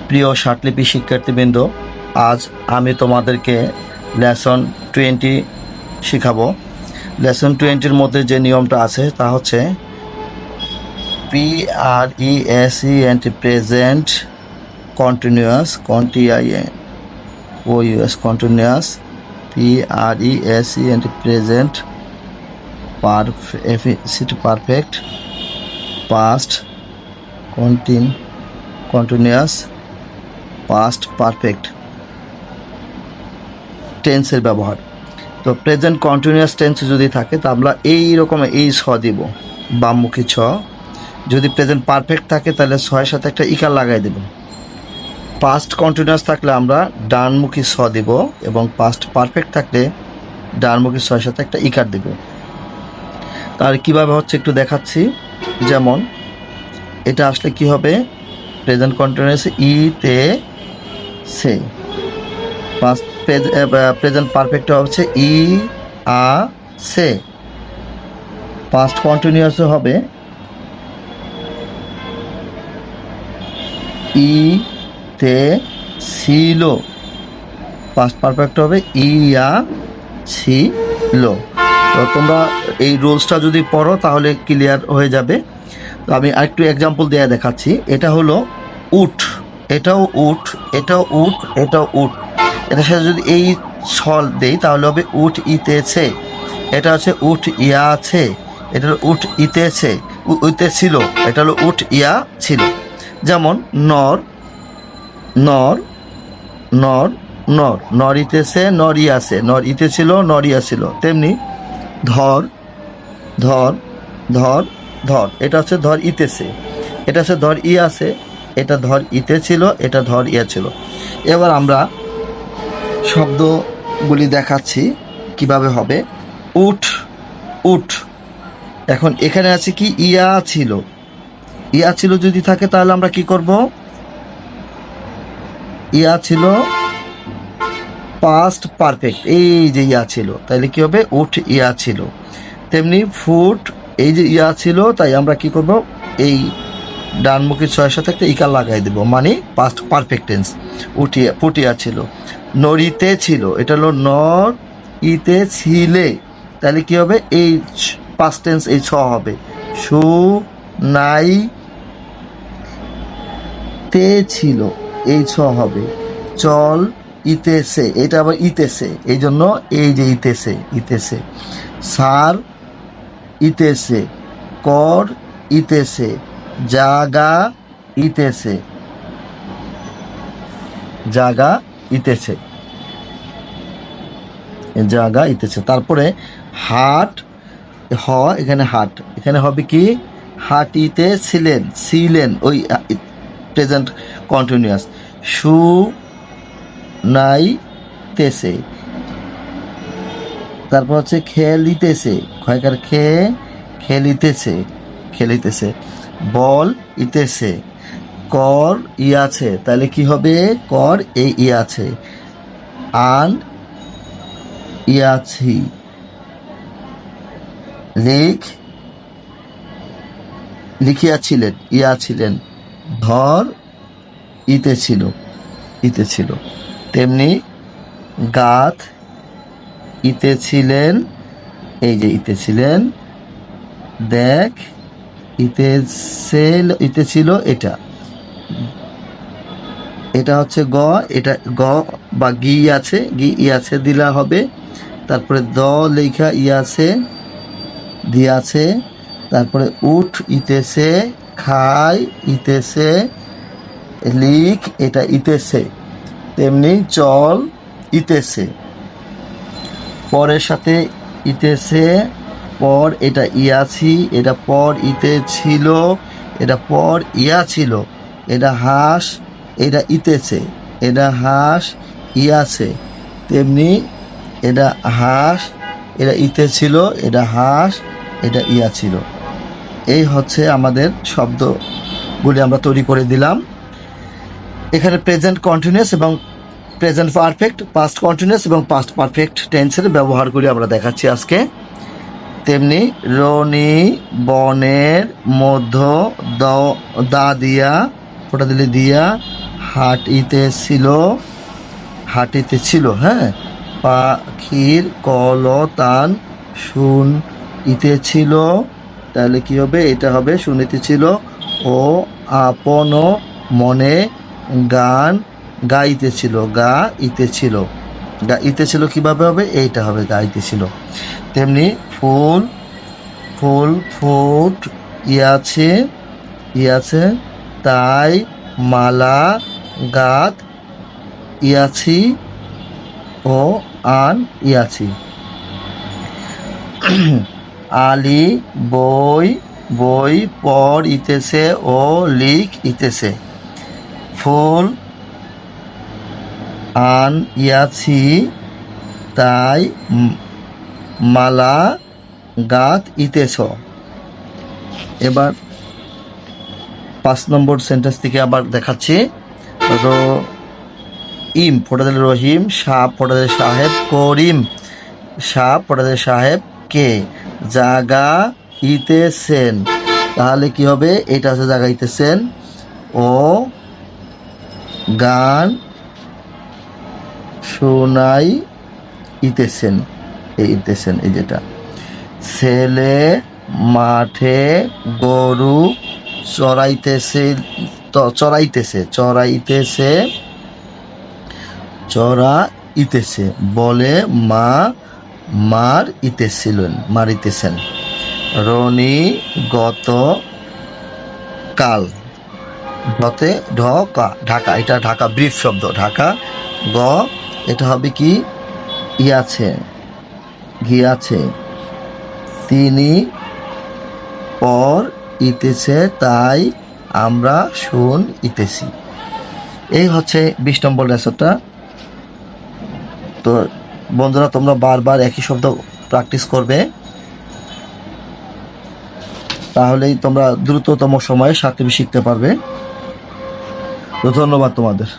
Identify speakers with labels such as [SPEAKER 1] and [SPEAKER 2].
[SPEAKER 1] প্রিয় ষাটলিপি শিক্ষার্থীবৃন্দ, আজ আমি তোমাদেরকে লেসন 20 শেখাবো। লেসন 20-র মধ্যে যে নিয়মটা আছে তা হচ্ছে PRESENT present continuous continuous PRESENT present perfect past continuous past perfect টেন্সের ব্যবহার। তো প্রেজেন্ট কন্টিনিউয়াস টেন্স যদি থাকে তা আমরা এই রকম এই ছ দিব, বামমুখী ছ। যদি প্রেজেন্ট পারফেক্ট থাকে তাহলে ছয়ের সাথে একটা ইকার লাগাই দেব। পাস্ট কন্টিনিউয়াস থাকলে আমরা ডানমুখী ছ দিব এবং পাস্ট পারফেক্ট থাকলে ডানমুখী ছয়ের সাথে একটা ইকার দেব। তার কিভাবে হচ্ছে একটু দেখাচ্ছি। যেমন এটা আসলে কি হবে, প্রেজেন্ট কন্টিনিউয়াস ইতে সে, পাস্ট প্রেজেন্ট পারফেক্ট হচ্ছে ই আ সে, পাস্ট কন্টিনিউয়াস হবে ই তে ছিল, পাস্ট পারফেক্ট হবে ইয়া ছিল। তো তোমরা এই রুলসটা যদি পড়ো তাহলে ক্লিয়ার হয়ে যাবে। তো আমি আরেকটু এক্সাম্পল দিয়ে দেখাচ্ছি। এটা হলো উঠ, এটাও উঠ, এটাও উঠ, এটাও উঠ। এটার সাথে যদি এই ছল দেই তাহলে হবে উঠ ইতেছে। এটা হচ্ছে উঠ ইয়া আছে, এটা হলো উঠ ইতেছে, উইতে ছিল, এটা হলো উঠ ইয়া ছিল। যেমন নর নর নর নর নর ইতেছে নর ইয়াছে, নর ইতে ছিল নর ইয়া ছিল। তেমনি ধর ধর ধর ধর, এটা হচ্ছে ধর ইতেছে, এটা হচ্ছে ধর ই আছে, এটা ধর ইতে ছিল, এটা ধর ইয়া ছিল। এবার আমরা শব্দগুলি দেখাচ্ছি কিভাবে হবে। উঠ উঠ, এখন এখানে আছে কি ইয়া ছিল, ইয়া ছিল যদি থাকে তাহলে আমরা কি করব, ইয়া ছিল পাস্ট পারফেক্ট, এই যে ইয়া ছিল তাহলে কি হবে উঠ ইয়া ছিল। তেমনি ফুট, এই যে ইয়া ছিল তাই আমরা কি করব, এই ডানমুখী ছয়ের সাথে একটা ইকার লাগাই দেব, মানে পাস্ট পারফেক্ট টেন্স। উঠিয়া ফুটিয়া ছিল, নরিতে ছিল, এটা হলো নর ইতে ছিলে, তাহলে কি হবে এই পাস্ট টেন্স এই ছ হবে। সু নাই তে ছিল, এই ছ হবে। চল ইতেছে, এটা আবার ইতেছে, এই জন্য এই যে ইতেছে ইতেছে। সার ইতেছে, কর ইতেছে, জাগা ইতেছে, জাগা ইতেছে, জাগা ইতেছে। তারপরে হাট, হ এখানে হাট, এখানে হবে কি হাটিতে ছিলেন, ছিলেন ওই প্রেজেন্ট কন্টিনিউয়াস। সু নাই তেছে, তারপর হচ্ছে খেলিতেছে, ক্ষয়কার খে, খেলিতেছে খেলিতেছে। বল ইতেছে, কর ইয়াছে, তাহলে কি হবে কর এই ইয়াছে। আন ইয়াছি, লিখ লিখিয়াছিলেন, ইয়া ছিলেন। ধর ইতে ছিল, ইতে ছিল। তেমনি গাছ ইতে ছিলেন, এই যে ইতে ছিলেন। দেখ ইতে ছিল, এটা এটা হচ্ছে গ, এটা গ বা গি আছে, গি ইয়াছে দিলা হবে। তারপরে দ লেখা ইয়াছে দিয়াছে। তারপরে উঠ ইতেছে, খাই ইতেছে, লিখ এটা ইতেছে। তেমনি চল ইতেছে, পরের সাথে ইতেছে, পর এটা ইয়াছি, এটা পর ইতে ছিল, এটা পর ইয়া ছিল। এটা হাঁস, এটা ইতেছে, এটা হাঁস ইয়াছে। তেমনি এটা হাঁস, এটা ইতে ছিল, এটা হাঁস, এটা ইয়া ছিল। এই হচ্ছে আমাদের শব্দগুলি আমরা তৈরি করে দিলাম। এখানে প্রেজেন্ট কন্টিনিউয়াস এবং প্রেজেন্ট পারফেক্ট, পাস্ট কন্টিনিউয়াস এবং পাস্ট পারফেক্ট টেন্সের ব্যবহারগুলি আমরা দেখাচ্ছি আজকে। তেমনি রনি বনের মধ্য দা দিয়া, ফোটা দিলে দিয়া, হাঁটিতেছিল, হাঁটিতেছিল, হ্যাঁ। পাখির কলতান শুনিতেছিল, তাহলে কি হবে? এটা হবে শুনিতেছিল। ও আপন মনে গান গাইতেছিল, গাইতেছিল। গাইতেছিল কিভাবে হবে? এইটা হবে গাইতেছিল। তেমনি ফুল, ফুল ফুট ইয়াছে, ইয়াছে, তাই মালা গাত ইয়াছি ও আন ইয়াছি। আলী বই, বই পড়িতেছে ও লিখিতেছে। ফুল আন ইয়াছি, তাই মালা গাত ইতেছ। এবার 5 নম্বর সেন্টেন্স থেকে আবার দেখাচ্ছি। ইম ফোটাদের রহিম, সাপ ফোটাদের সাহেব, করিম সাপ ফোটাদের সাহেব কে জাগা ইতেছেন, তাহলে কি হবে? এটা হচ্ছে জাগা ইতেছেন। ও গান শোনাই ইতেছেন, এই ইতেছেন, এই যেটা। ছেলে মাঠে গরু চড়াইতেছে, চড়াইতেছে, চড়াইতেছে, চড়াইতেছে বলে মা মারিতেছিলেন, মারিতেছেন। রনি গত কাল, গতে ঢাকা, ঢাকা, এটা ঢাকা ব্রিফ শব্দ, ঢাকা। গ এটা হবে কি? ইয়াছে, গিয়াছে। তিনি পর ইতেছে, তাই আমরা শুন ইতেছি। এই হচ্ছে 20 নম্বর লেসনটা। তো বন্ধুরা, তোমরা বারবার একই শব্দ প্র্যাকটিস করবে, তাহলেই তোমরা দ্রুততম সময়ে সাতটি শিখতে পারবে। তো ধন্যবাদ তোমাদের।